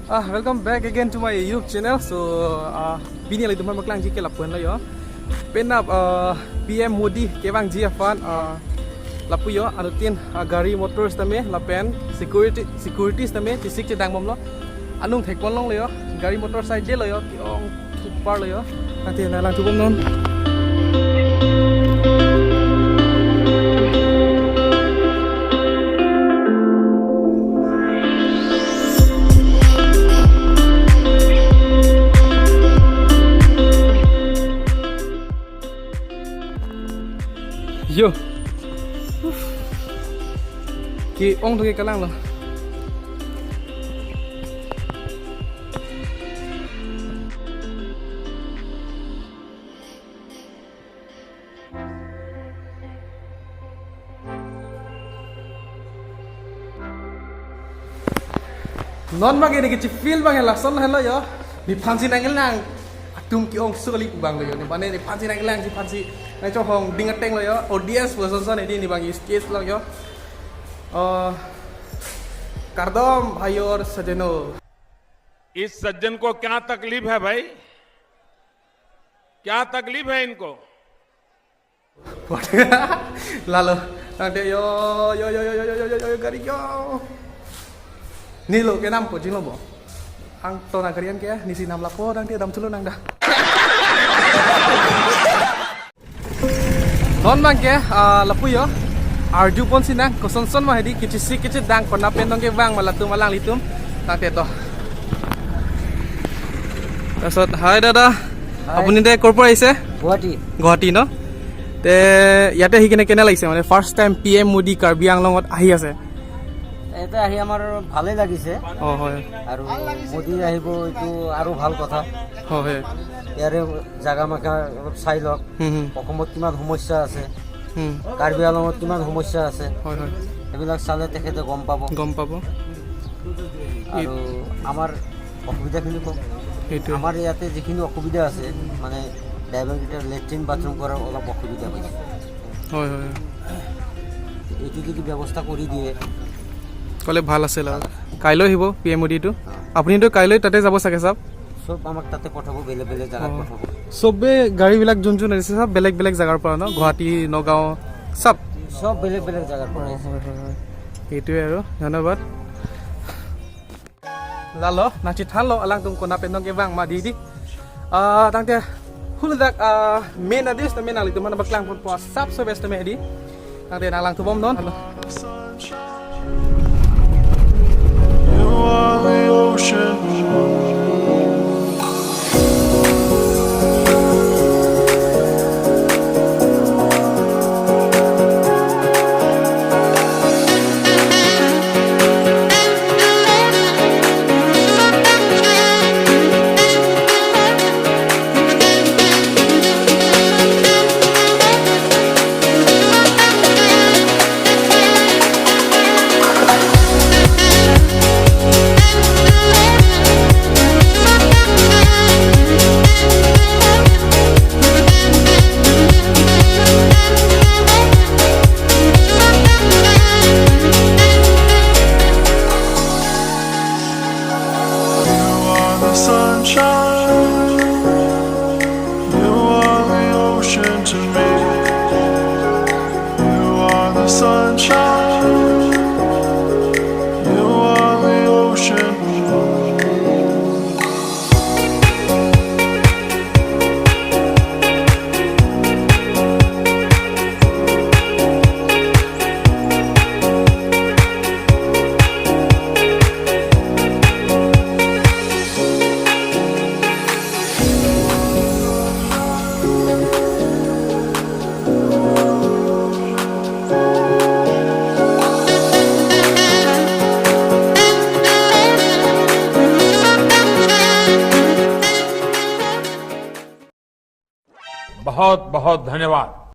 Welcome back again to my YouTube channel. So, bini lagi teman maklang jike lapuan lah yo. Penap PM Modi kewang jiafan lapu yo anutin gari motor tame lapen security tame tisik cedang mom lo. Anung thekpon long lo yo gari motor side lo yo tiong super lo yo. Nanti nalang tubom non. Yo, ki ong tu ke kalang lo. Non bagi ni kecil feel bagi lah, son hello yo. Ni pansi nangil nang, atum ki ong sukali kubang lo yo. Ni mana ni pansi nangil nang si pansi. Nai cho hong ding ateng lo yo, audience person ini bagi stage lo yo. Kardom भाई और सज्जनों, इस सज्जन को क्या तकलीफ है भाई? क्या तकलीफ है इनको? lalu nanti yo gari yo. Ni lo kenam po jino bo. Ang to na garian kaya ni sinam lapo nanti adam tulo nang dah. Non bang ke lapu yo arju pon sinang koson mah di kicit dang kona pendong ke bang malatu malang litum nanti to tasot hai dada apuni de korpor aise Guwahati no te yate hikine kena laise mane first time PM Modi Karbi Anglongot ahi ase এটা আহি আমাৰ ভালে লাগিছে হয় আৰু মোদী আহিব এইটো আৰু ভাল কথা হয় ইয়াৰে জাগা মাখা অলপ চাই লওক অসমত কিমান সমস্যা আছে কাৰ্বি আংলঙত কিমান সমস্যা আছে হয় এইবিলাক চালে তেখেতে গম পাব আৰু আমাৰ অসুবিধাখিনি কম এইটো আমাৰ ইয়াতে যিখিনি অসুবিধা আছে মানে ডাইভাৰকেইটাৰ লেট্ৰিন বাথৰুম কৰাৰ অলপ অসুবিধা পাইছে হয় এইটো যদি ব্যৱস্থা কৰি দিয়ে কলে ভাল আছিল আৰু কাইলৈ আহিব PM Modi টো আপুনিতো কাইলৈ তাতে যাব চাগে সব সব আমাক তাতে পঠাব বেলেগ বেলেগ জায়গাত পঠাব সবে গাড়ী বিলাক যোন আছে সব বেলেগ জায়গাৰ পৰা ন গুৱাহাটী নগাঁও সব বেলেগ জায়গাৰ পৰা আহিছে এইটোৱে আৰু ধন্যবাদ লালো নাচি থালো আলাং তুম কোনা পেন্দং ke bang ma di tangte huludak main adis ta main ali tu mana baklang pun puas sap so best me di tangte nalang tu bom non You are the ocean. Sunshine, you are the ocean to me. You are the sunshine, you are the ocean. बहुत बहुत धन्यवाद।